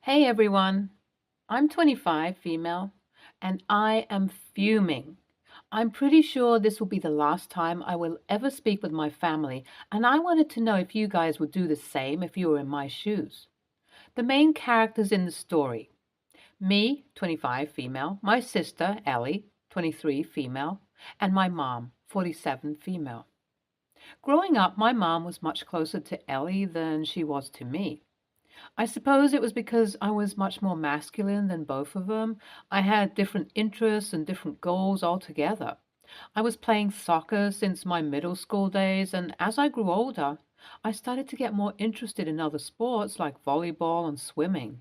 Hey everyone, I'm 25, female, and I am fuming. I'm pretty sure this will be the last time I will ever speak with my family, and I wanted to know if you guys would do the same if you were in my shoes. The main characters in the story: me, 25, female, my sister, Ellie, 23, female, and my mom, 47, female. Growing up, my mom was much closer to Ellie than she was to me. I suppose it was because I was much more masculine than both of them. I had different interests and different goals altogether. I was playing soccer since my middle school days, and as I grew older, I started to get more interested in other sports like volleyball and swimming.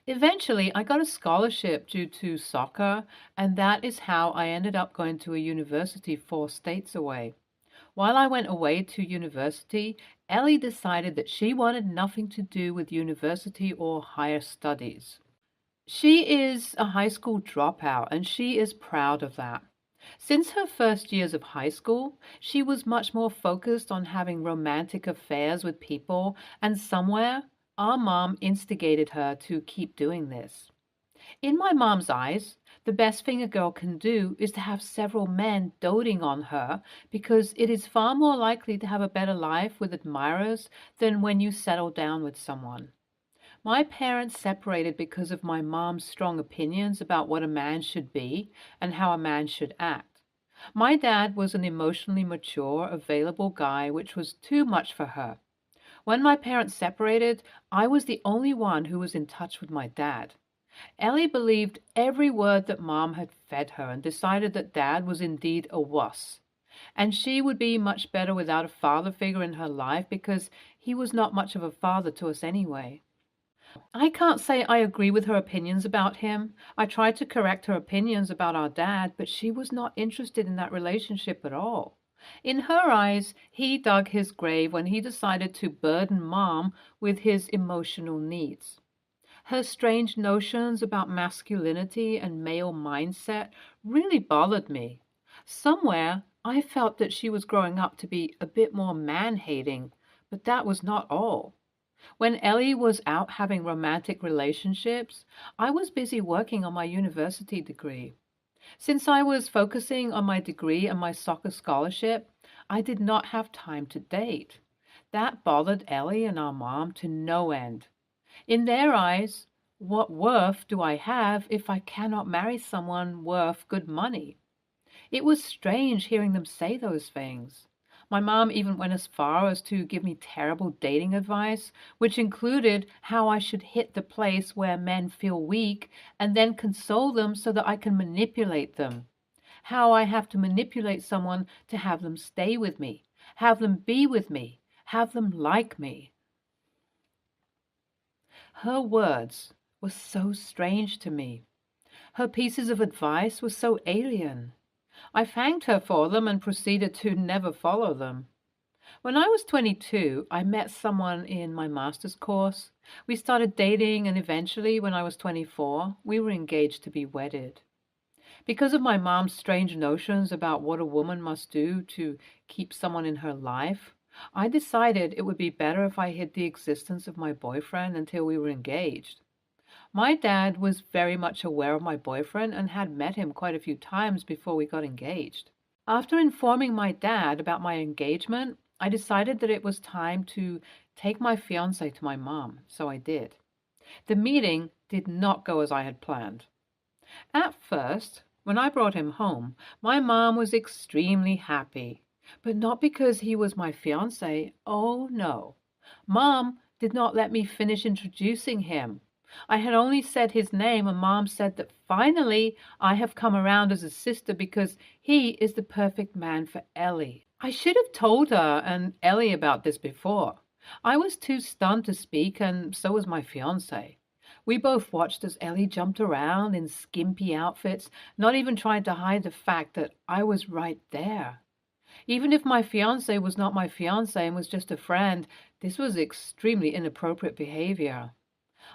Eventually, I got a scholarship due to soccer, and that is how I ended up going to a university 4 states away. While I went away to university, Ellie decided that she wanted nothing to do with university or higher studies. She is a high school dropout, and she is proud of that. Since her first years of high school, she was much more focused on having romantic affairs with people, and somewhere, our mom instigated her to keep doing this. In my mom's eyes, the best thing a girl can do is to have several men doting on her because it is far more likely to have a better life with admirers than when you settle down with someone. My parents separated because of my mom's strong opinions about what a man should be and how a man should act. My dad was an emotionally mature, available guy, which was too much for her. When my parents separated, I was the only one who was in touch with my dad. Ellie believed every word that Mom had fed her and decided that Dad was indeed a wuss. And she would be much better without a father figure in her life because he was not much of a father to us anyway. I can't say I agree with her opinions about him. I tried to correct her opinions about our dad, but she was not interested in that relationship at all. In her eyes, he dug his grave when he decided to burden Mom with his emotional needs. Her strange notions about masculinity and male mindset really bothered me. Somewhere, I felt that she was growing up to be a bit more man-hating, but that was not all. When Ellie was out having romantic relationships, I was busy working on my university degree. Since I was focusing on my degree and my soccer scholarship, I did not have time to date. That bothered Ellie and our mom to no end. In their eyes, what worth do I have if I cannot marry someone worth good money? It was strange hearing them say those things. My mom even went as far as to give me terrible dating advice, which included how I should hit the place where men feel weak and then console them so that I can manipulate them. How I have to manipulate someone to have them stay with me, have them be with me, have them like me. Her words were so strange to me. Her pieces of advice were so alien. I thanked her for them and proceeded to never follow them. When I was 22, I met someone in my master's course. We started dating, and eventually, when I was 24, we were engaged to be wedded. Because of my mom's strange notions about what a woman must do to keep someone in her life, I decided it would be better if I hid the existence of my boyfriend until we were engaged. My dad was very much aware of my boyfriend and had met him quite a few times before we got engaged. After informing my dad about my engagement, I decided that it was time to take my fiance to my mom, so I did. The meeting did not go as I had planned. At first, when I brought him home, my mom was extremely happy, but not because he was my fiance. Oh no. Mom did not let me finish introducing him. I had only said his name, and Mom said that finally I have come around as a sister because he is the perfect man for Ellie. I should have told her and Ellie about this before. I was too stunned to speak, and so was my fiance. We both watched as Ellie jumped around in skimpy outfits, not even trying to hide the fact that I was right there. Even if my fiance was not my fiance and was just a friend, this was extremely inappropriate behavior.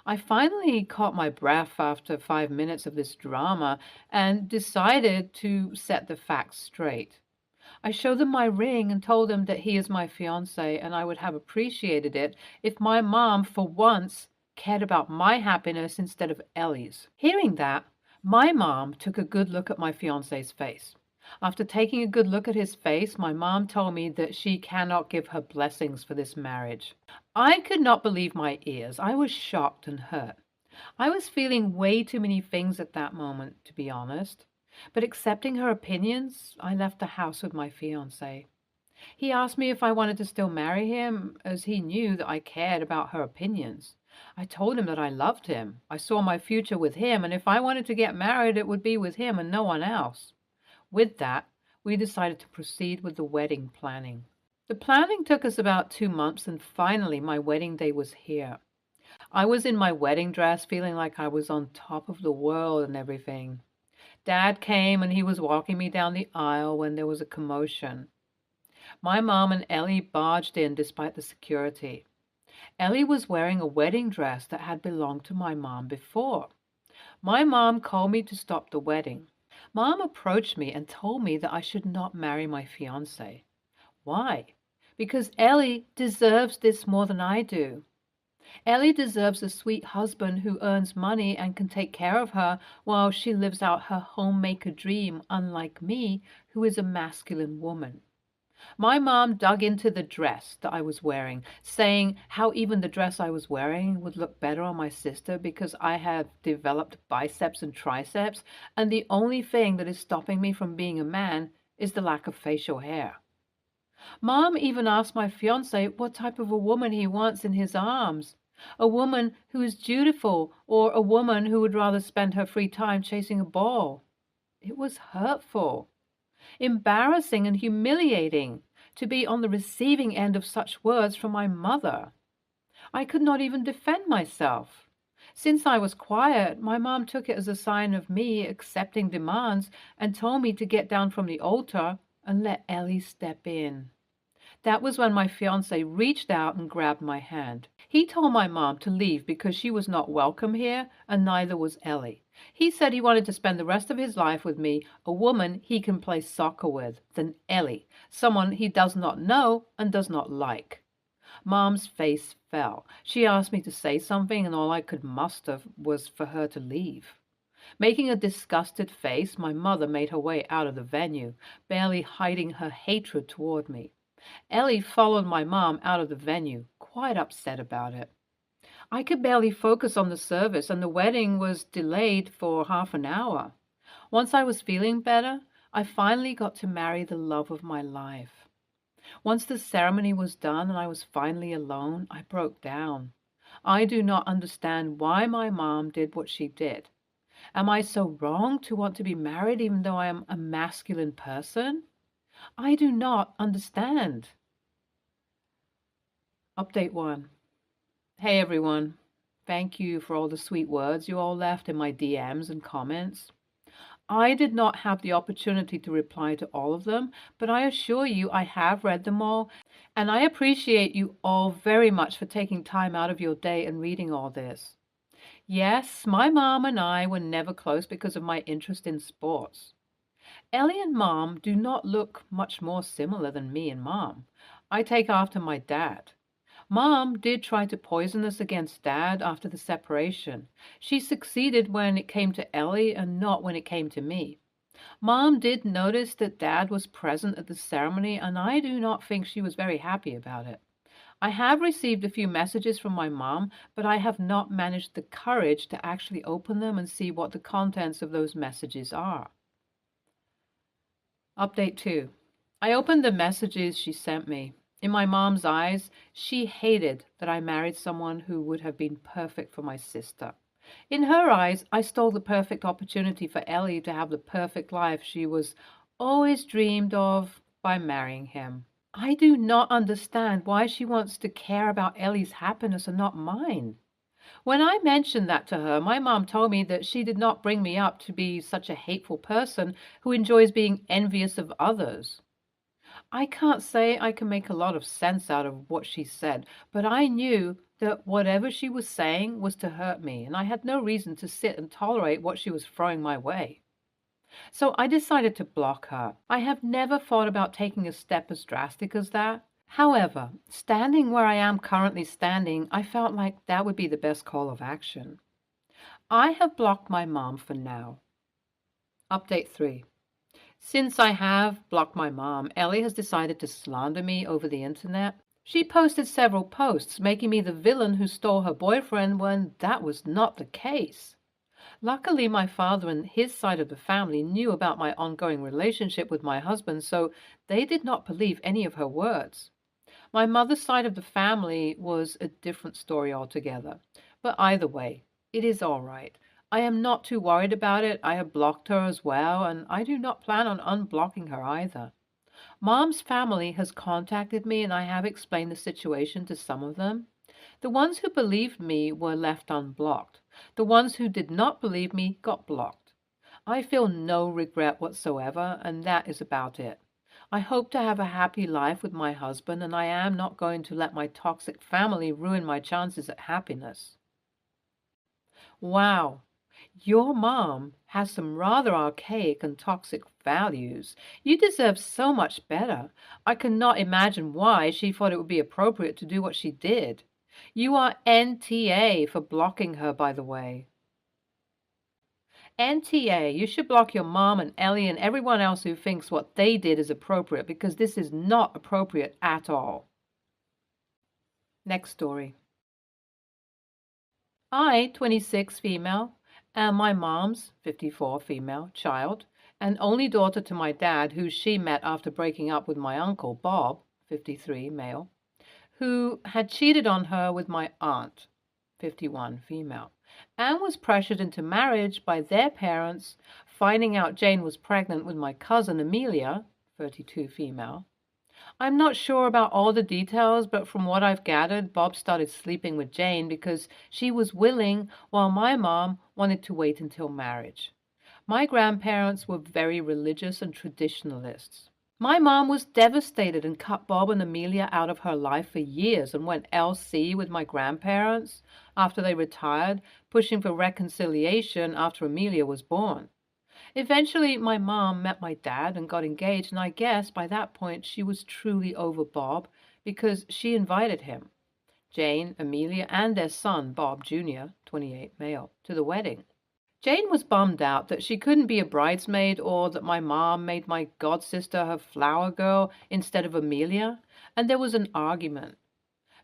I finally caught my breath after 5 minutes of this drama and decided to set the facts straight. I showed them my ring and told them that he is my fiance, and I would have appreciated it if my mom, for once, cared about my happiness instead of Ellie's. Hearing that, my mom took a good look at my fiance's face. After taking a good look at his face, my mom told me that she cannot give her blessings for this marriage. I could not believe my ears. I was shocked and hurt. I was feeling way too many things at that moment, to be honest. But accepting her opinions, I left the house with my fiance. He asked me if I wanted to still marry him, as he knew that I cared about her opinions. I told him that I loved him. I saw my future with him, and if I wanted to get married, it would be with him and no one else. With that, we decided to proceed with the wedding planning. The planning took us about 2 months, and finally my wedding day was here. I was in my wedding dress, feeling like I was on top of the world and everything. Dad came and he was walking me down the aisle when there was a commotion. My mom and Ellie barged in despite the security. Ellie was wearing a wedding dress that had belonged to my mom before. My mom called me to stop the wedding. Mom approached me and told me that I should not marry my fiance. Why? Because Ellie deserves this more than I do. Ellie deserves a sweet husband who earns money and can take care of her while she lives out her homemaker dream, unlike me, who is a masculine woman. My mom dug into the dress that I was wearing, saying how even the dress I was wearing would look better on my sister because I have developed biceps and triceps, and the only thing that is stopping me from being a man is the lack of facial hair. Mom even asked my fiance what type of a woman he wants in his arms. A woman who is dutiful, or a woman who would rather spend her free time chasing a ball. It was hurtful, embarrassing, and humiliating to be on the receiving end of such words from my mother. I could not even defend myself. Since I was quiet, my mom took it as a sign of me accepting demands and told me to get down from the altar and let Ellie step in. That was when my fiance reached out and grabbed my hand. He told my mom to leave because she was not welcome here, and neither was Ellie. He said he wanted to spend the rest of his life with me, a woman he can play soccer with, than Ellie, someone he does not know and does not like. Mom's face fell. She asked me to say something, and all I could muster was for her to leave. Making a disgusted face, my mother made her way out of the venue, barely hiding her hatred toward me. Ellie followed my mom out of the venue, quite upset about it. I could barely focus on the service, and the wedding was delayed for half an hour. Once I was feeling better, I finally got to marry the love of my life. Once the ceremony was done and I was finally alone, I broke down. I do not understand why my mom did what she did. Am I so wrong to want to be married even though I am a masculine person? I do not understand. Update 1. Hey everyone. Thank you for all the sweet words you all left in my DMs and comments. I did not have the opportunity to reply to all of them, but I assure you I have read them all, and I appreciate you all very much for taking time out of your day and reading all this. Yes, my mom and I were never close because of my interest in sports. Ellie and Mom do not look much more similar than me and Mom. I take after my dad. Mom did try to poison us against Dad after the separation. She succeeded when it came to Ellie and not when it came to me. Mom did notice that Dad was present at the ceremony, and I do not think she was very happy about it. I have received a few messages from my mom, but I have not managed the courage to actually open them and see what the contents of those messages are. Update 2. I opened the messages she sent me. In my mom's eyes, she hated that I married someone who would have been perfect for my sister. In her eyes, I stole the perfect opportunity for Ellie to have the perfect life she was always dreamed of by marrying him. I do not understand why she wants to care about Ellie's happiness and not mine. When I mentioned that to her, my mom told me that she did not bring me up to be such a hateful person who enjoys being envious of others. I can't say I can make a lot of sense out of what she said, but I knew that whatever she was saying was to hurt me, and I had no reason to sit and tolerate what she was throwing my way. So I decided to block her. I have never thought about taking a step as drastic as that, However, standing where I am currently standing, I felt like that would be the best call of action. I have blocked my mom for now. Update 3. Since I have blocked my mom, Ellie has decided to slander me over the internet. She posted several posts making me the villain who stole her boyfriend when that was not the case. Luckily, my father and his side of the family knew about my ongoing relationship with my husband, so they did not believe any of her words. My mother's side of the family was a different story altogether. But either way, it is all right. I am not too worried about it. I have blocked her as well, and I do not plan on unblocking her either. Mom's family has contacted me, and I have explained the situation to some of them. The ones who believed me were left unblocked. The ones who did not believe me got blocked. I feel no regret whatsoever, and that is about it. I hope to have a happy life with my husband, and I am not going to let my toxic family ruin my chances at happiness. Wow, your mom has some rather archaic and toxic values. You deserve so much better. I cannot imagine why she thought it would be appropriate to do what she did. You are NTA for blocking her, by the way. NTA, you should block your mom and Ellie and everyone else who thinks what they did is appropriate because this is not appropriate at all. Next story. I, 26 female, am my mom's 54 female child and only daughter to my dad, who she met after breaking up with my uncle, Bob, 53 male, who had cheated on her with my aunt, 51 female, and was pressured into marriage by their parents, finding out Jane was pregnant with my cousin Amelia, 32 female. I'm not sure about all the details, but from what I've gathered, Bob started sleeping with Jane because she was willing, while my mom wanted to wait until marriage. My grandparents were very religious and traditionalists. My mom was devastated and cut Bob and Amelia out of her life for years and went LC with my grandparents after they retired, pushing for reconciliation after Amelia was born. Eventually, my mom met my dad and got engaged, and I guess by that point she was truly over Bob because she invited him, Jane, Amelia, and their son, Bob Jr., 28 male, to the wedding. Jane was bummed out that she couldn't be a bridesmaid or that my mom made my godsister her flower girl instead of Amelia, and there was an argument.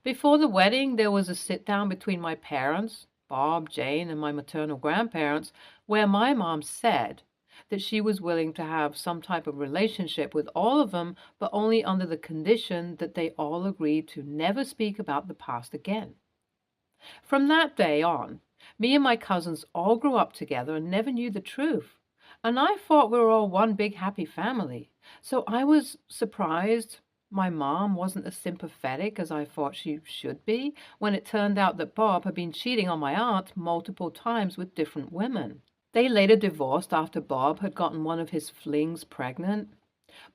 Before the wedding, there was a sit-down between my parents, Bob, Jane, and my maternal grandparents, where my mom said that she was willing to have some type of relationship with all of them, but only under the condition that they all agreed to never speak about the past again. From that day on, me and my cousins all grew up together and never knew the truth. And I thought we were all one big happy family. So I was surprised my mom wasn't as sympathetic as I thought she should be when it turned out that Bob had been cheating on my aunt multiple times with different women. They later divorced after Bob had gotten one of his flings pregnant.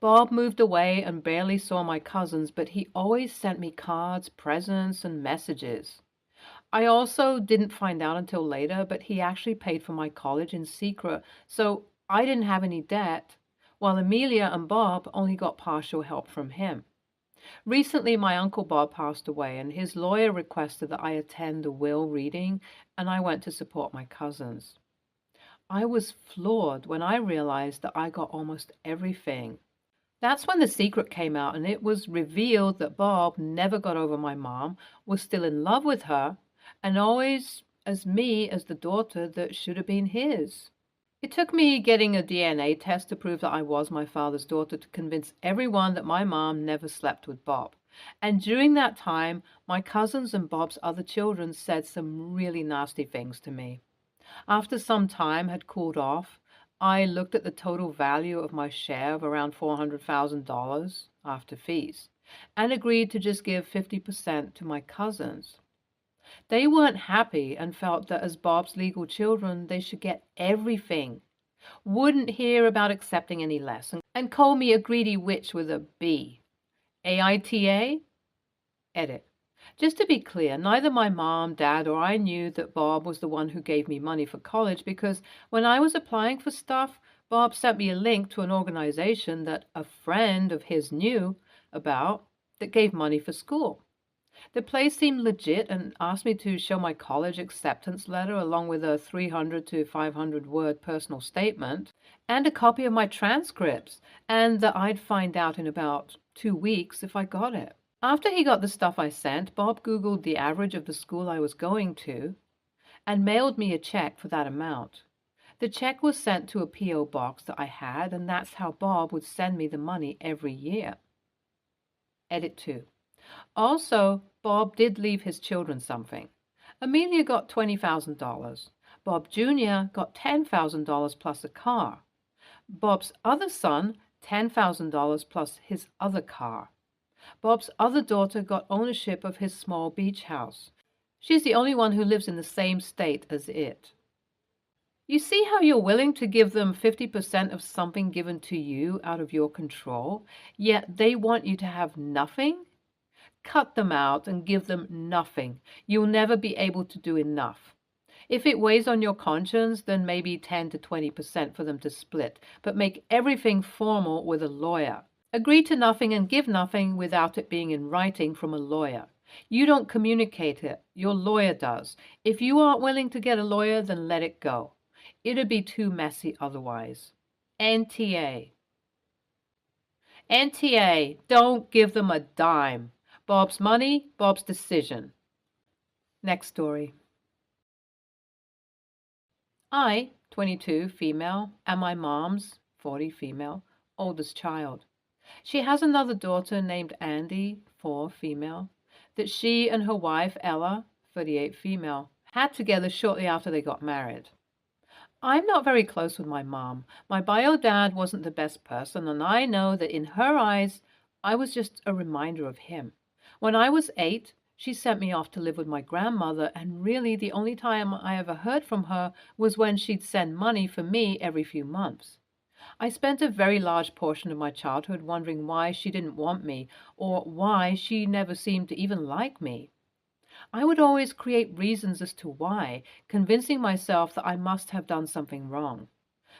Bob moved away and barely saw my cousins, but he always sent me cards, presents, and messages. I also didn't find out until later, but he actually paid for my college in secret, so I didn't have any debt, while Amelia and Bob only got partial help from him. Recently, my Uncle Bob passed away, and his lawyer requested that I attend a will reading, and I went to support my cousins. I was floored when I realized that I got almost everything. That's when the secret came out, and it was revealed that Bob never got over my mom, was still in love with her, and always as me as the daughter that should have been his. It took me getting a DNA test to prove that I was my father's daughter to convince everyone that my mom never slept with Bob. And during that time, my cousins and Bob's other children said some really nasty things to me. After some time had cooled off, I looked at the total value of my share of around $400,000 after fees and agreed to just give 50% to my cousins. They weren't happy and felt that as Bob's legal children, they should get everything. Wouldn't hear about accepting any less and called me a greedy witch with a B. AITA? Edit. Just to be clear, neither my mom, dad, or I knew that Bob was the one who gave me money for college because when I was applying for stuff, Bob sent me a link to an organization that a friend of his knew about, that gave money for school. The place seemed legit and asked me to show my college acceptance letter along with a 300 to 500 word personal statement and a copy of my transcripts, and that I'd find out in about 2 weeks if I got it. After he got the stuff I sent, Bob Googled the average of the school I was going to and mailed me a check for that amount. The check was sent to a P.O. box that I had, and that's how Bob would send me the money every year. Edit 2. Also, Bob did leave his children something. Amelia got $20,000. Bob Jr. got $10,000 plus a car. Bob's other son, $10,000 plus his other car. Bob's other daughter got ownership of his small beach house. She's the only one who lives in the same state as it. You see how you're willing to give them 50% of something given to you out of your control, yet they want you to have nothing? Cut them out and give them nothing. You'll never be able to do enough. If it weighs on your conscience, then maybe 10 to 20% for them to split, but make everything formal with a lawyer. Agree to nothing and give nothing without it being in writing from a lawyer. You don't communicate it. Your lawyer does. If you aren't willing to get a lawyer, then let it go. It'd be too messy otherwise. NTA. NTA, don't give them a dime. Bob's money, Bob's decision. Next story. I, 22, female, am my mom's, 40, female, oldest child. She has another daughter named Andy, 4, female, that she and her wife, Ella, 38, female, had together shortly after they got married. I'm not very close with my mom. My bio dad wasn't the best person, and I know that in her eyes, I was just a reminder of him. When I was 8, she sent me off to live with my grandmother, and really the only time I ever heard from her was when she'd send money for me every few months. I spent a very large portion of my childhood wondering why she didn't want me, or why she never seemed to even like me. I would always create reasons as to why, convincing myself that I must have done something wrong.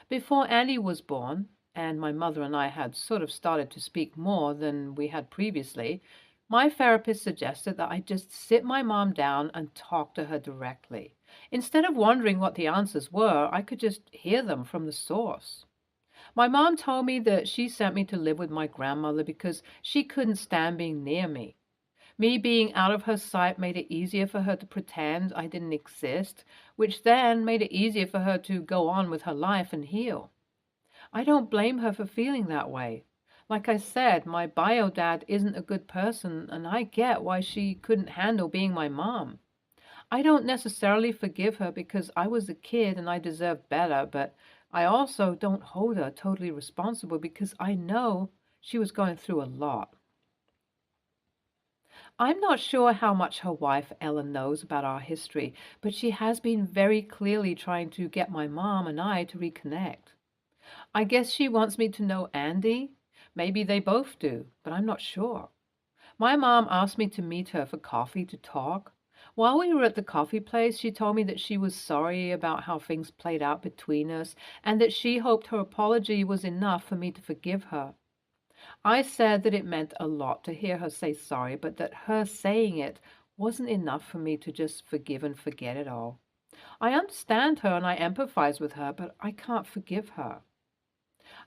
Before Andy was born, and my mother and I had sort of started to speak more than we had previously, my therapist suggested that I just sit my mom down and talk to her directly. Instead of wondering what the answers were, I could just hear them from the source. My mom told me that she sent me to live with my grandmother because she couldn't stand being near me. Me being out of her sight made it easier for her to pretend I didn't exist, which then made it easier for her to go on with her life and heal. I don't blame her for feeling that way. Like I said, my bio dad isn't a good person, and I get why she couldn't handle being my mom. I don't necessarily forgive her because I was a kid and I deserved better, but I also don't hold her totally responsible because I know she was going through a lot. I'm not sure how much her wife Ellen knows about our history, but she has been very clearly trying to get my mom and I to reconnect. I guess she wants me to know Andy. Maybe they both do, but I'm not sure. My mom asked me to meet her for coffee to talk. While we were at the coffee place, she told me that she was sorry about how things played out between us and that she hoped her apology was enough for me to forgive her. I said that it meant a lot to hear her say sorry, but that her saying it wasn't enough for me to just forgive and forget it all. I understand her and I empathize with her, but I can't forgive her.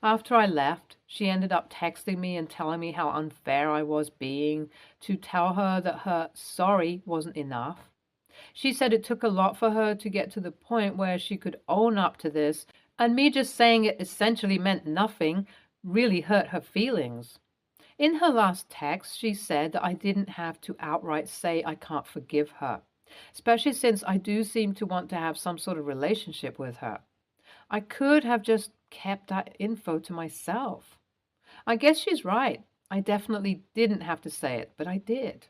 After I left, she ended up texting me and telling me how unfair I was being, to tell her that her sorry wasn't enough. She said it took a lot for her to get to the point where she could own up to this, and me just saying it essentially meant nothing really hurt her feelings. In her last text, she said that I didn't have to outright say I can't forgive her, especially since I do seem to want to have some sort of relationship with her. I could have just kept that info to myself. I guess she's right. I definitely didn't have to say it, but I did.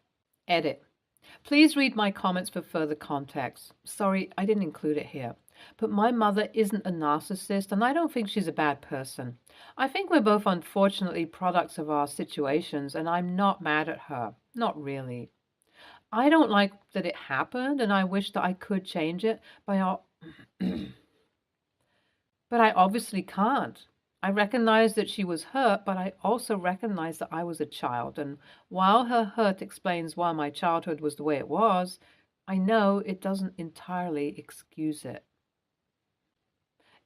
Edit. Please read my comments for further context. Sorry, I didn't include it here. But my mother isn't a narcissist, and I don't think she's a bad person. I think we're both unfortunately products of our situations, and I'm not mad at her. Not really. I don't like that it happened, and I wish that I could change it, but I obviously can't. I recognized that she was hurt, but I also recognized that I was a child. And while her hurt explains why my childhood was the way it was, I know it doesn't entirely excuse it.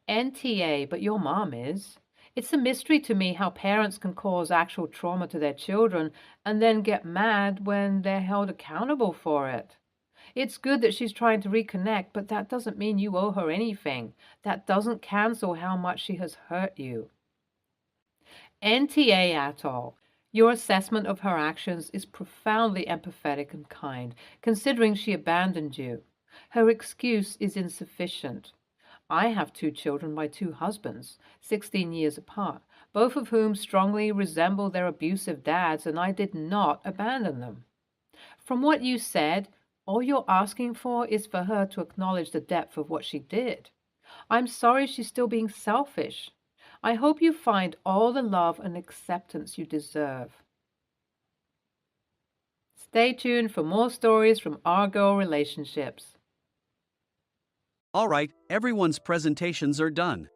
NTA, but your mom is. It's a mystery to me how parents can cause actual trauma to their children and then get mad when they're held accountable for it. It's good that she's trying to reconnect, but that doesn't mean you owe her anything. That doesn't cancel how much she has hurt you. NTA at all. Your assessment of her actions is profoundly empathetic and kind, considering she abandoned you. Her excuse is insufficient. I have two children by two husbands, 16 years apart, both of whom strongly resemble their abusive dads, and I did not abandon them. From what you said, all you're asking for is for her to acknowledge the depth of what she did. I'm sorry she's still being selfish. I hope you find all the love and acceptance you deserve. Stay tuned for more stories from our girl relationships. All right, everyone's presentations are done.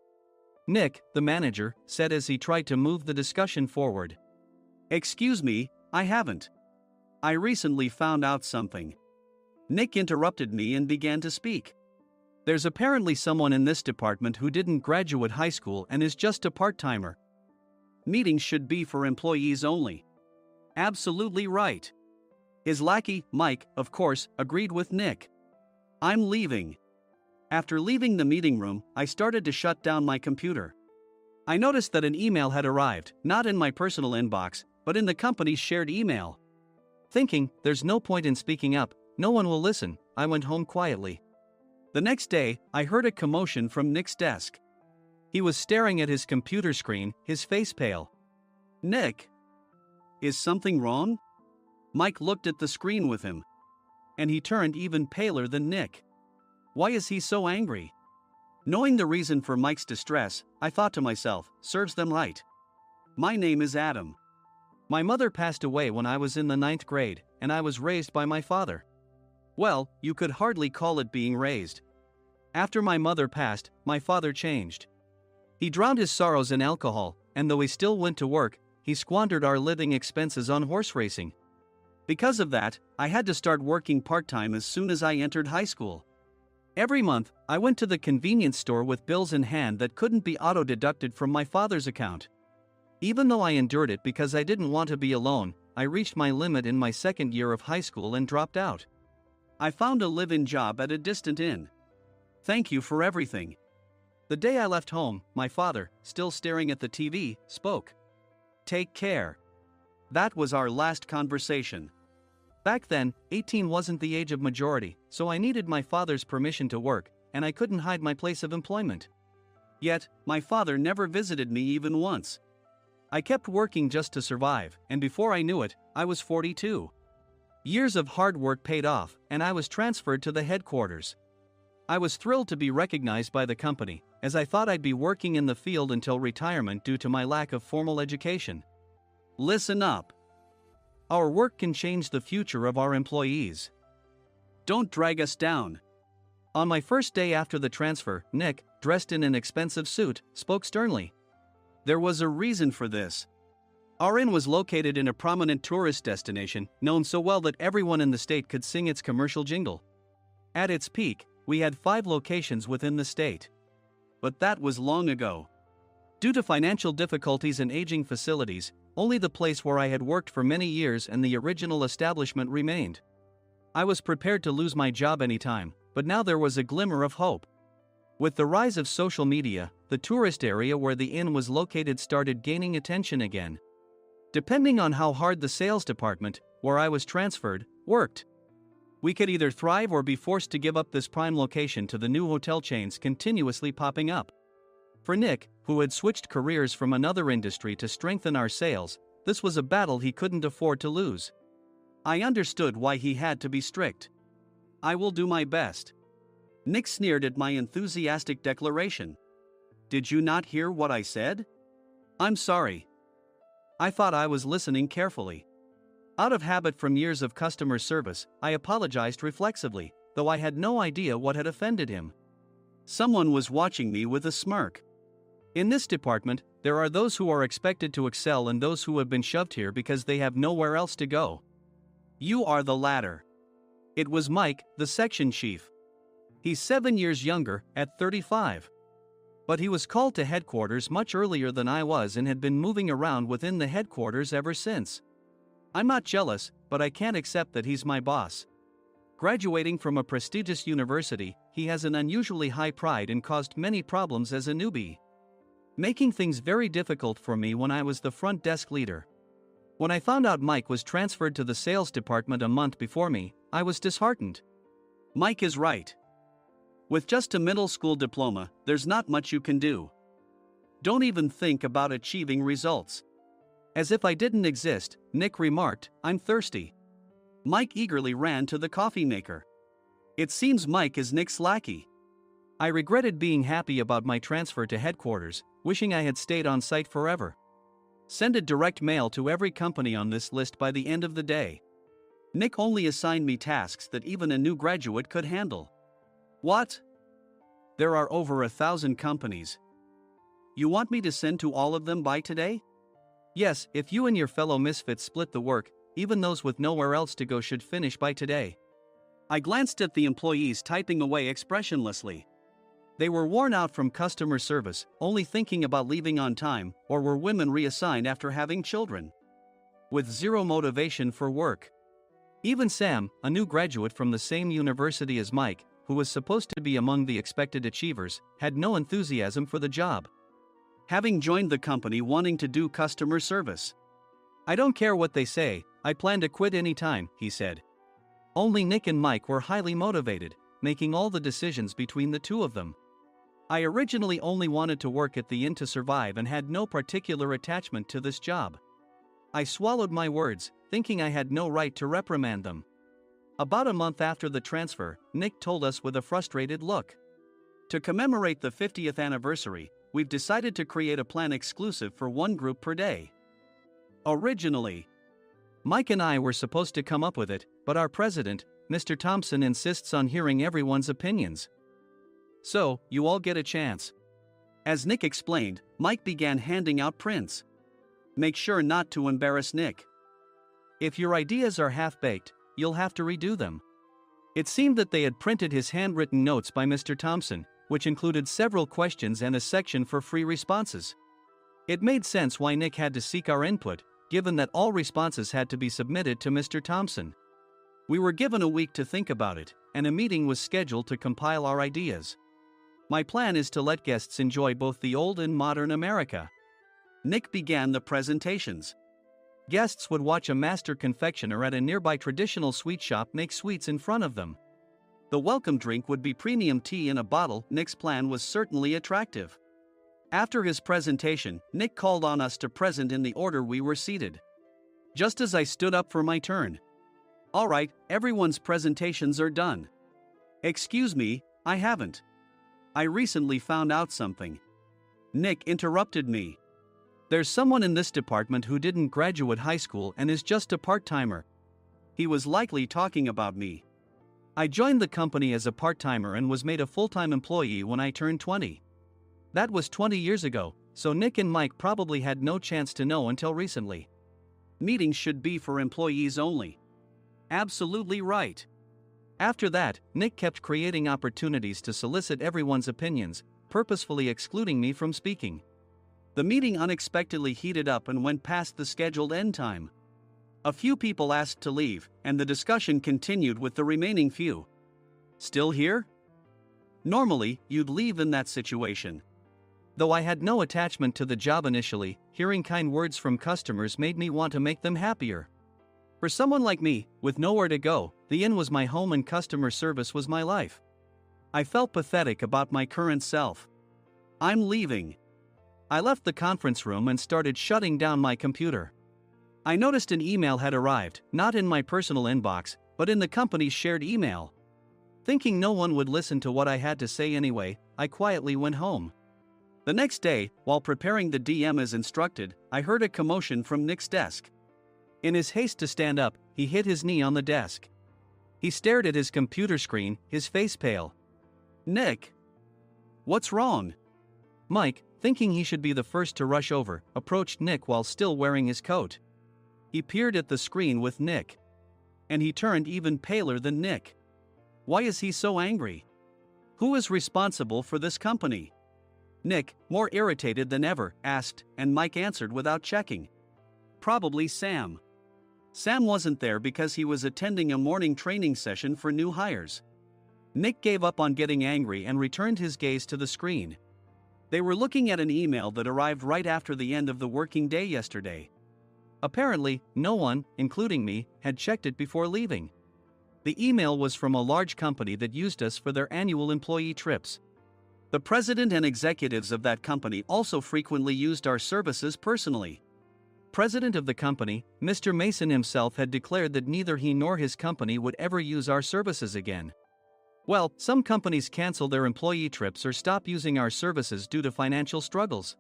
Nick, the manager, said as he tried to move the discussion forward. Excuse me, I haven't. I recently found out something. Nick interrupted me and began to speak. There's apparently someone in this department who didn't graduate high school and is just a part-timer. Meetings should be for employees only. Absolutely right. His lackey, Mike, of course, agreed with Nick. I'm leaving. After leaving the meeting room, I started to shut down my computer. I noticed that an email had arrived, not in my personal inbox, but in the company's shared email. Thinking, there's no point in speaking up, no one will listen, I went home quietly. The next day, I heard a commotion from Nick's desk. He was staring at his computer screen, his face pale. Nick! Is something wrong? Mike looked at the screen with him. And he turned even paler than Nick. Why is he so angry? Knowing the reason for Mike's distress, I thought to myself, serves them right. My name is Adam. My mother passed away when I was in the 9th grade, and I was raised by my father. Well, you could hardly call it being raised. After my mother passed, my father changed. He drowned his sorrows in alcohol, and though he still went to work, he squandered our living expenses on horse racing. Because of that, I had to start working part-time as soon as I entered high school. Every month, I went to the convenience store with bills in hand that couldn't be auto-deducted from my father's account. Even though I endured it because I didn't want to be alone, I reached my limit in my second year of high school and dropped out. I found a live-in job at a distant inn. Thank you for everything. The day I left home, my father, still staring at the TV, spoke. Take care. That was our last conversation. Back then, 18 wasn't the age of majority, so I needed my father's permission to work, and I couldn't hide my place of employment. Yet, my father never visited me even once. I kept working just to survive, and before I knew it, I was 42. Years of hard work paid off, and I was transferred to the headquarters. I was thrilled to be recognized by the company, as I thought I'd be working in the field until retirement due to my lack of formal education. Listen up. Our work can change the future of our employees. Don't drag us down. On my first day after the transfer, Nick, dressed in an expensive suit, spoke sternly. There was a reason for this. Our inn was located in a prominent tourist destination, known so well that everyone in the state could sing its commercial jingle. At its peak, we had 5 locations within the state. But that was long ago. Due to financial difficulties and aging facilities, only the place where I had worked for many years and the original establishment remained. I was prepared to lose my job anytime, but now there was a glimmer of hope. With the rise of social media, the tourist area where the inn was located started gaining attention again. Depending on how hard the sales department, where I was transferred, worked, we could either thrive or be forced to give up this prime location to the new hotel chains continuously popping up. For Nick, who had switched careers from another industry to strengthen our sales, this was a battle he couldn't afford to lose. I understood why he had to be strict. I will do my best. Nick sneered at my enthusiastic declaration. Did you not hear what I said? I'm sorry. I thought I was listening carefully. Out of habit from years of customer service, I apologized reflexively, though I had no idea what had offended him. Someone was watching me with a smirk. In this department, there are those who are expected to excel and those who have been shoved here because they have nowhere else to go. You are the latter. It was Mike, the section chief. He's 7 years younger, at 35. But he was called to headquarters much earlier than I was and had been moving around within the headquarters ever since. I'm not jealous, but I can't accept that he's my boss. Graduating from a prestigious university, he has an unusually high pride and caused many problems as a newbie, making things very difficult for me when I was the front desk leader. When I found out Mike was transferred to the sales department a month before me, I was disheartened. Mike is right. With just a middle school diploma, there's not much you can do. Don't even think about achieving results. As if I didn't exist, Nick remarked, "I'm thirsty." Mike eagerly ran to the coffee maker. It seems Mike is Nick's lackey. I regretted being happy about my transfer to headquarters, wishing I had stayed on site forever. Send a direct mail to every company on this list by the end of the day. Nick only assigned me tasks that even a new graduate could handle. What? There are over 1,000 companies. You want me to send to all of them by today? Yes, if you and your fellow misfits split the work, even those with nowhere else to go should finish by today. I glanced at the employees typing away expressionlessly. They were worn out from customer service, only thinking about leaving on time, or were women reassigned after having children, with zero motivation for work. Even Sam, a new graduate from the same university as Mike, who was supposed to be among the expected achievers, had no enthusiasm for the job, having joined the company wanting to do customer service. I don't care what they say, I plan to quit anytime, he said. Only Nick and Mike were highly motivated, making all the decisions between the two of them. I originally only wanted to work at the inn to survive and had no particular attachment to this job. I swallowed my words, thinking I had no right to reprimand them. About a month after the transfer, Nick told us with a frustrated look. To commemorate the 50th anniversary, we've decided to create a plan exclusive for one group per day. Originally, Mike and I were supposed to come up with it, but our president, Mr. Thompson, insists on hearing everyone's opinions. So, you all get a chance. As Nick explained, Mike began handing out prints. Make sure not to embarrass Nick. If your ideas are half-baked, you'll have to redo them. It seemed that they had printed his handwritten notes by Mr. Thompson, which included several questions and a section for free responses. It made sense why Nick had to seek our input, given that all responses had to be submitted to Mr. Thompson. We were given a week to think about it, and a meeting was scheduled to compile our ideas. My plan is to let guests enjoy both the old and modern America. Nick began the presentations. Guests would watch a master confectioner at a nearby traditional sweet shop make sweets in front of them. The welcome drink would be premium tea in a bottle. Nick's plan was certainly attractive. After his presentation, Nick called on us to present in the order we were seated. Just as I stood up for my turn. All right, everyone's presentations are done. Excuse me, I haven't. I recently found out something. Nick interrupted me. There's someone in this department who didn't graduate high school and is just a part-timer. He was likely talking about me. I joined the company as a part-timer and was made a full-time employee when I turned 20. That was 20 years ago, so Nick and Mike probably had no chance to know until recently. Meetings should be for employees only. Absolutely right. After that, Nick kept creating opportunities to solicit everyone's opinions, purposefully excluding me from speaking. The meeting unexpectedly heated up and went past the scheduled end time. A few people asked to leave, and the discussion continued with the remaining few. Still here? Normally, you'd leave in that situation. Though I had no attachment to the job initially, hearing kind words from customers made me want to make them happier. For someone like me, with nowhere to go, the inn was my home and customer service was my life. I felt pathetic about my current self. I'm leaving. I left the conference room and started shutting down my computer. I noticed an email had arrived, not in my personal inbox, but in the company's shared email. Thinking no one would listen to what I had to say anyway, I quietly went home. The next day, while preparing the DM as instructed, I heard a commotion from Nick's desk. In his haste to stand up, he hit his knee on the desk. He stared at his computer screen, his face pale. Nick! What's wrong? Mike, thinking he should be the first to rush over, approached Nick while still wearing his coat. He peered at the screen with Nick. And he turned even paler than Nick. Why is he so angry? Who is responsible for this company? Nick, more irritated than ever, asked, and Mike answered without checking. Probably Sam. Sam wasn't there because he was attending a morning training session for new hires. Nick gave up on getting angry and returned his gaze to the screen. They were looking at an email that arrived right after the end of the working day yesterday. Apparently, no one, including me, had checked it before leaving. The email was from a large company that used us for their annual employee trips. The president and executives of that company also frequently used our services personally. President of the company, Mr. Mason himself, had declared that neither he nor his company would ever use our services again. Well, some companies cancel their employee trips or stop using our services due to financial struggles.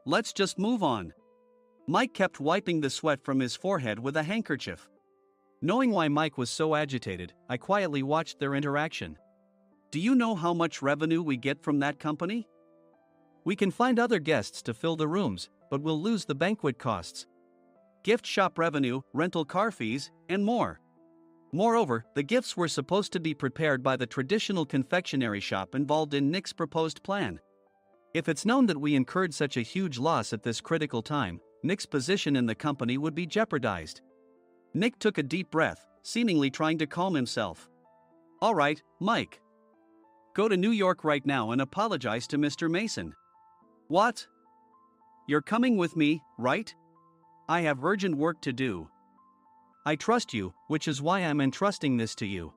Let's just move on. Mike kept wiping the sweat from his forehead with a handkerchief. Knowing why Mike was so agitated, I quietly watched their interaction. Do you know how much revenue we get from that company? We can find other guests to fill the rooms, but we'll lose the banquet costs, gift shop revenue, rental car fees, and more. Moreover, the gifts were supposed to be prepared by the traditional confectionery shop involved in Nick's proposed plan. If it's known that we incurred such a huge loss at this critical time, Nick's position in the company would be jeopardized. Nick took a deep breath, seemingly trying to calm himself. All right, Mike. Go to New York right now and apologize to Mr. Mason. What? You're coming with me, right? I have urgent work to do. I trust you, which is why I'm entrusting this to you.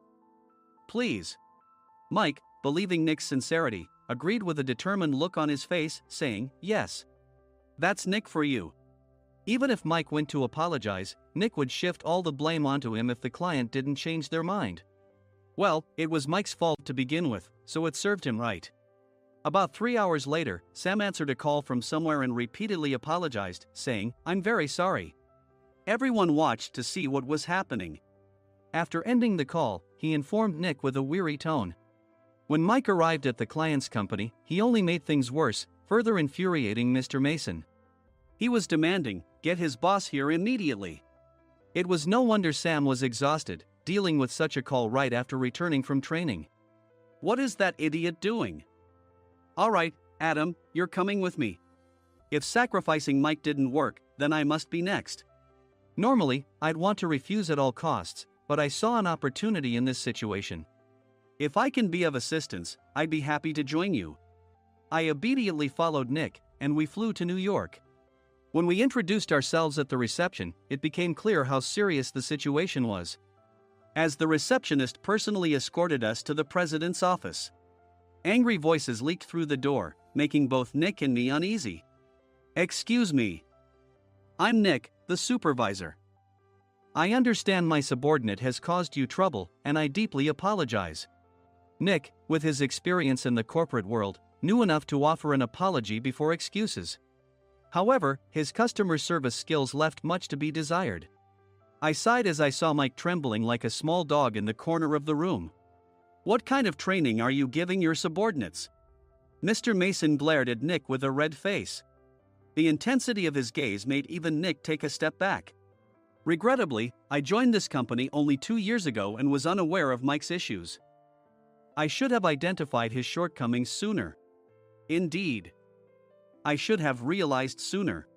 Please. Mike, believing Nick's sincerity, agreed with a determined look on his face, saying, yes. That's Nick for you. Even if Mike went to apologize, Nick would shift all the blame onto him if the client didn't change their mind. Well, it was Mike's fault to begin with, so it served him right. About 3 hours later, Sam answered a call from somewhere and repeatedly apologized, saying, I'm very sorry. Everyone watched to see what was happening. After ending the call, he informed Nick with a weary tone. When Mike arrived at the client's company, he only made things worse, further infuriating Mr. Mason. He was demanding, get his boss here immediately. It was no wonder Sam was exhausted, dealing with such a call right after returning from training. What is that idiot doing? All right, Adam, you're coming with me. If sacrificing Mike didn't work, then I must be next. Normally, I'd want to refuse at all costs, but I saw an opportunity in this situation. If I can be of assistance, I'd be happy to join you. I immediately followed Nick, and we flew to New York. When we introduced ourselves at the reception, it became clear how serious the situation was, as the receptionist personally escorted us to the president's office. Angry voices leaked through the door, making both Nick and me uneasy. Excuse me. I'm Nick, the supervisor. I understand my subordinate has caused you trouble, and I deeply apologize. Nick, with his experience in the corporate world, knew enough to offer an apology before excuses. However, his customer service skills left much to be desired. I sighed as I saw Mike trembling like a small dog in the corner of the room. What kind of training are you giving your subordinates? Mr. Mason glared at Nick with a red face. The intensity of his gaze made even Nick take a step back. Regrettably, I joined this company only 2 years ago and was unaware of Mike's issues. I should have identified his shortcomings sooner. Indeed. I should have realized sooner.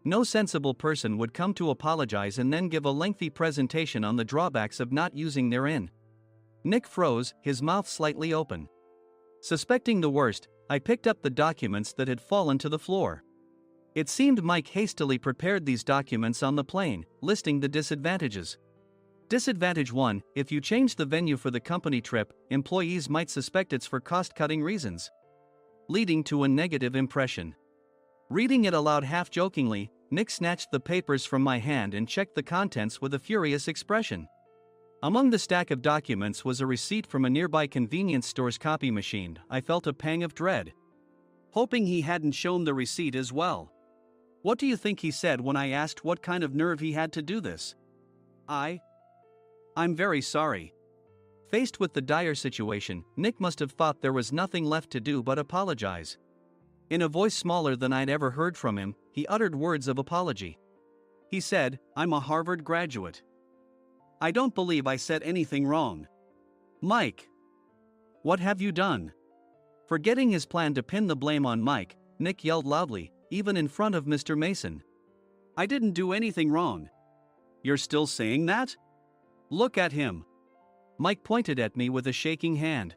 No sensible person would come to apologize and then give a lengthy presentation on the drawbacks of not using their inn. Nick froze, his mouth slightly open. Suspecting the worst, I picked up the documents that had fallen to the floor. It seemed Mike hastily prepared these documents on the plane, listing the disadvantages. Disadvantage 1, if you change the venue for the company trip, employees might suspect it's for cost-cutting reasons, leading to a negative impression. Reading it aloud half-jokingly, Nick snatched the papers from my hand and checked the contents with a furious expression. Among the stack of documents was a receipt from a nearby convenience store's copy machine. I felt a pang of dread, hoping he hadn't shown the receipt as well. What do you think he said when I asked what kind of nerve he had to do this? I'm very sorry. Faced with the dire situation, Nick must have thought there was nothing left to do but apologize. In a voice smaller than I'd ever heard from him, he uttered words of apology. He said, "I'm a Harvard graduate. I don't believe I said anything wrong." "Mike! What have you done?" Forgetting his plan to pin the blame on Mike, Nick yelled loudly, even in front of Mr. Mason. "I didn't do anything wrong." "You're still saying that?" "Look at him." Mike pointed at me with a shaking hand.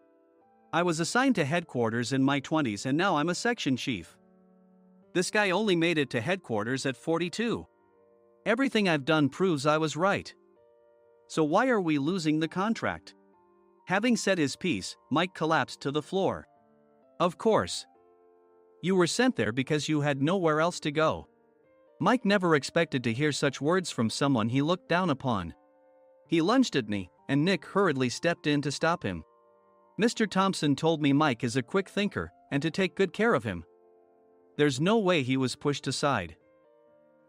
"I was assigned to headquarters in my 20s and now I'm a section chief. This guy only made it to headquarters at 42. Everything I've done proves I was right. So why are we losing the contract?" Having said his piece, Mike collapsed to the floor. "Of course. You were sent there because you had nowhere else to go." Mike never expected to hear such words from someone he looked down upon. He lunged at me, and Nick hurriedly stepped in to stop him. "Mr. Thompson told me Mike is a quick thinker, and to take good care of him." There's no way he was pushed aside.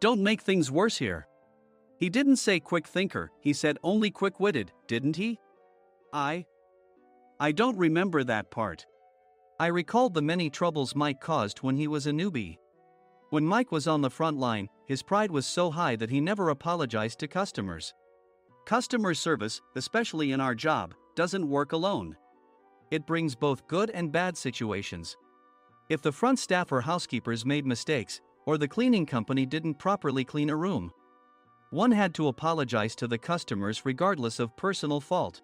"Don't make things worse here." "He didn't say quick thinker, he said only quick-witted, didn't he?" I don't remember that part." I recalled the many troubles Mike caused when he was a newbie. When Mike was on the front line, his pride was so high that he never apologized to customers. Customer service, especially in our job, doesn't work alone. It brings both good and bad situations. If the front staff or housekeepers made mistakes, or the cleaning company didn't properly clean a room, one had to apologize to the customers regardless of personal fault.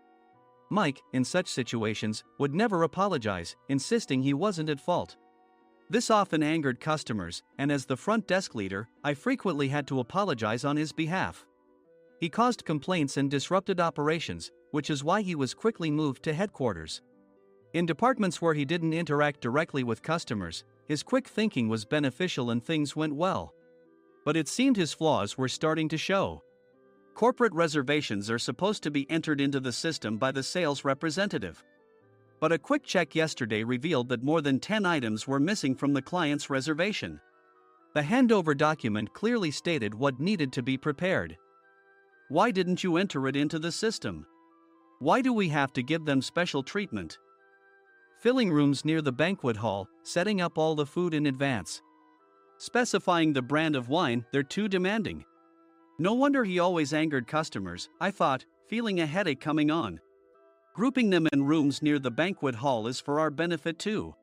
Mike, in such situations, would never apologize, insisting he wasn't at fault. This often angered customers, and as the front desk leader, I frequently had to apologize on his behalf. He caused complaints and disrupted operations, which is why he was quickly moved to headquarters. In departments where he didn't interact directly with customers, his quick thinking was beneficial and things went well. But it seemed his flaws were starting to show. Corporate reservations are supposed to be entered into the system by the sales representative. But a quick check yesterday revealed that more than 10 items were missing from the client's reservation. The handover document clearly stated what needed to be prepared. Why didn't you enter it into the system? Why do we have to give them special treatment? Filling rooms near the banquet hall, setting up all the food in advance. Specifying the brand of wine, they're too demanding. No wonder he always angered customers, I thought, feeling a headache coming on. Grouping them in rooms near the banquet hall is for our benefit too.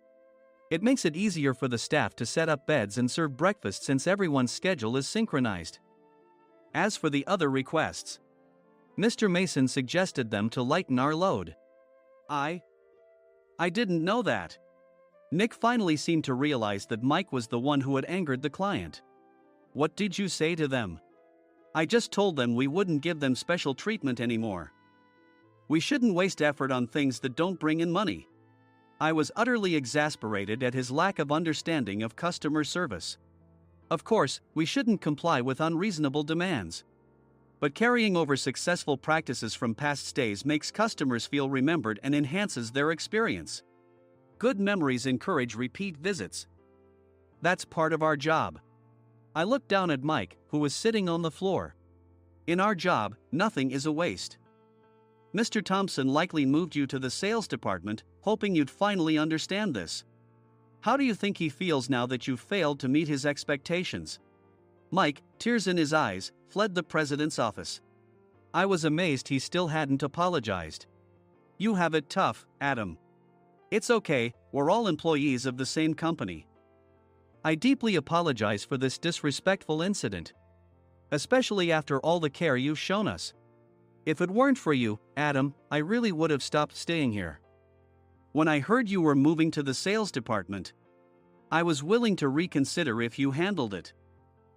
It makes it easier for the staff to set up beds and serve breakfast since everyone's schedule is synchronized. As for the other requests, Mr. Mason suggested them to lighten our load. I didn't know that. Nick finally seemed to realize that Mike was the one who had angered the client. What did you say to them? I just told them we wouldn't give them special treatment anymore. We shouldn't waste effort on things that don't bring in money. I was utterly exasperated at his lack of understanding of customer service. Of course, we shouldn't comply with unreasonable demands. But carrying over successful practices from past stays makes customers feel remembered and enhances their experience. Good memories encourage repeat visits. That's part of our job. I looked down at Mike, who was sitting on the floor. In our job, nothing is a waste. Mr. Thompson likely moved you to the sales department, hoping you'd finally understand this. How do you think he feels now that you've failed to meet his expectations? Mike, tears in his eyes, fled the president's office. I was amazed he still hadn't apologized. You have it tough, Adam. It's okay, we're all employees of the same company. I deeply apologize for this disrespectful incident. Especially after all the care you've shown us. If it weren't for you, Adam, I really would have stopped staying here. When I heard you were moving to the sales department, I was willing to reconsider if you handled it.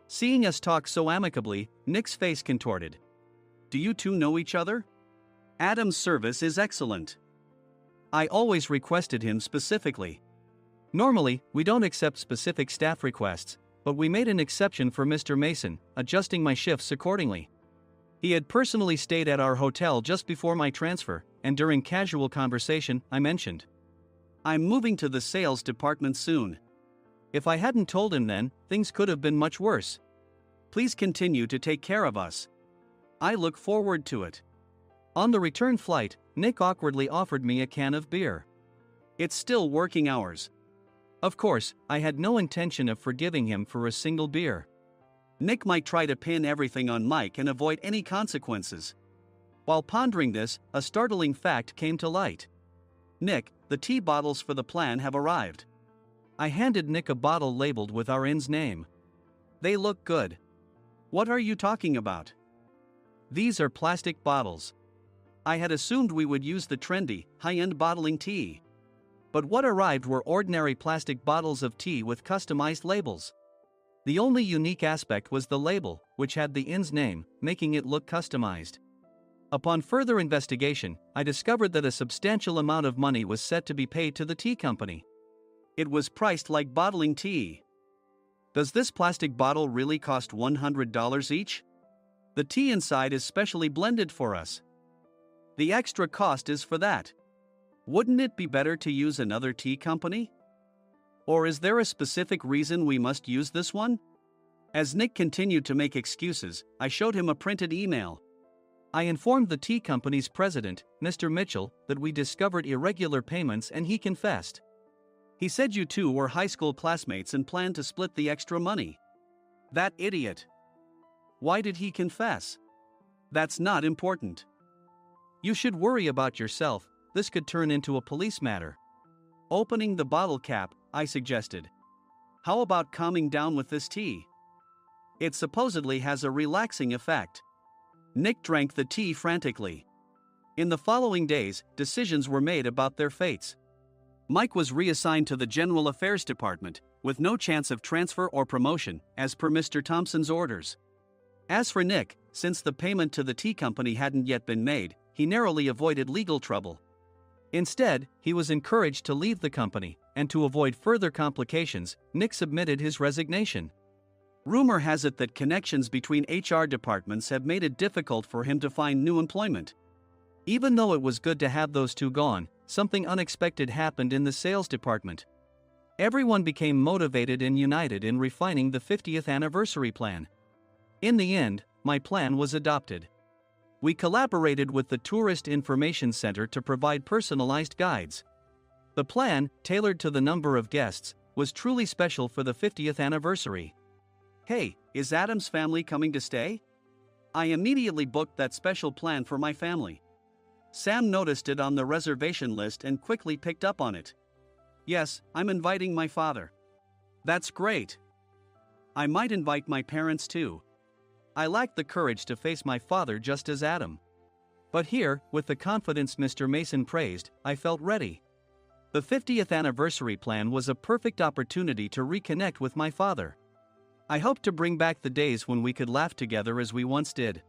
Seeing us talk so amicably, Nick's face contorted. Do you two know each other? Adam's service is excellent. I always requested him specifically. Normally, we don't accept specific staff requests, but we made an exception for Mr. Mason, adjusting my shifts accordingly. He had personally stayed at our hotel just before my transfer, and during casual conversation, I mentioned, I'm moving to the sales department soon. If I hadn't told him then, things could have been much worse. Please continue to take care of us. I look forward to it. On the return flight, Nick awkwardly offered me a can of beer. It's still working hours. Of course, I had no intention of forgiving him for a single beer. Nick might try to pin everything on Mike and avoid any consequences. While pondering this, a startling fact came to light. Nick, the tea bottles for the plan have arrived. I handed Nick a bottle labeled with our inn's name. They look good. What are you talking about? These are plastic bottles. I had assumed we would use the trendy, high-end bottling tea. But what arrived were ordinary plastic bottles of tea with customized labels. The only unique aspect was the label, which had the inn's name, making it look customized. Upon further investigation, I discovered that a substantial amount of money was set to be paid to the tea company. It was priced like bottling tea. Does this plastic bottle really cost $100 each? The tea inside is specially blended for us. The extra cost is for that. Wouldn't it be better to use another tea company? Or is there a specific reason we must use this one? As Nick continued to make excuses, I showed him a printed email. I informed the tea company's president, Mr. Mitchell, that we discovered irregular payments and he confessed. He said you two were high school classmates and planned to split the extra money. That idiot. Why did he confess? That's not important. You should worry about yourself, this could turn into a police matter. Opening the bottle cap, I suggested. How about calming down with this tea? It supposedly has a relaxing effect. Nick drank the tea frantically. In the following days, decisions were made about their fates. Mike was reassigned to the General Affairs Department, with no chance of transfer or promotion, as per Mr. Thompson's orders. As for Nick, since the payment to the tea company hadn't yet been made, he narrowly avoided legal trouble. Instead, he was encouraged to leave the company, and to avoid further complications, Nick submitted his resignation. Rumor has it that connections between HR departments have made it difficult for him to find new employment. Even though it was good to have those two gone, something unexpected happened in the sales department. Everyone became motivated and united in refining the 50th anniversary plan. In the end, my plan was adopted. We collaborated with the Tourist Information Center to provide personalized guides. The plan, tailored to the number of guests, was truly special for the 50th anniversary. Hey, is Adam's family coming to stay? I immediately booked that special plan for my family. Sam noticed it on the reservation list and quickly picked up on it. Yes, I'm inviting my father. That's great. I might invite my parents too. I lacked the courage to face my father just as Adam. But here, with the confidence Mr. Mason praised, I felt ready. The 50th anniversary plan was a perfect opportunity to reconnect with my father. I hoped to bring back the days when we could laugh together as we once did.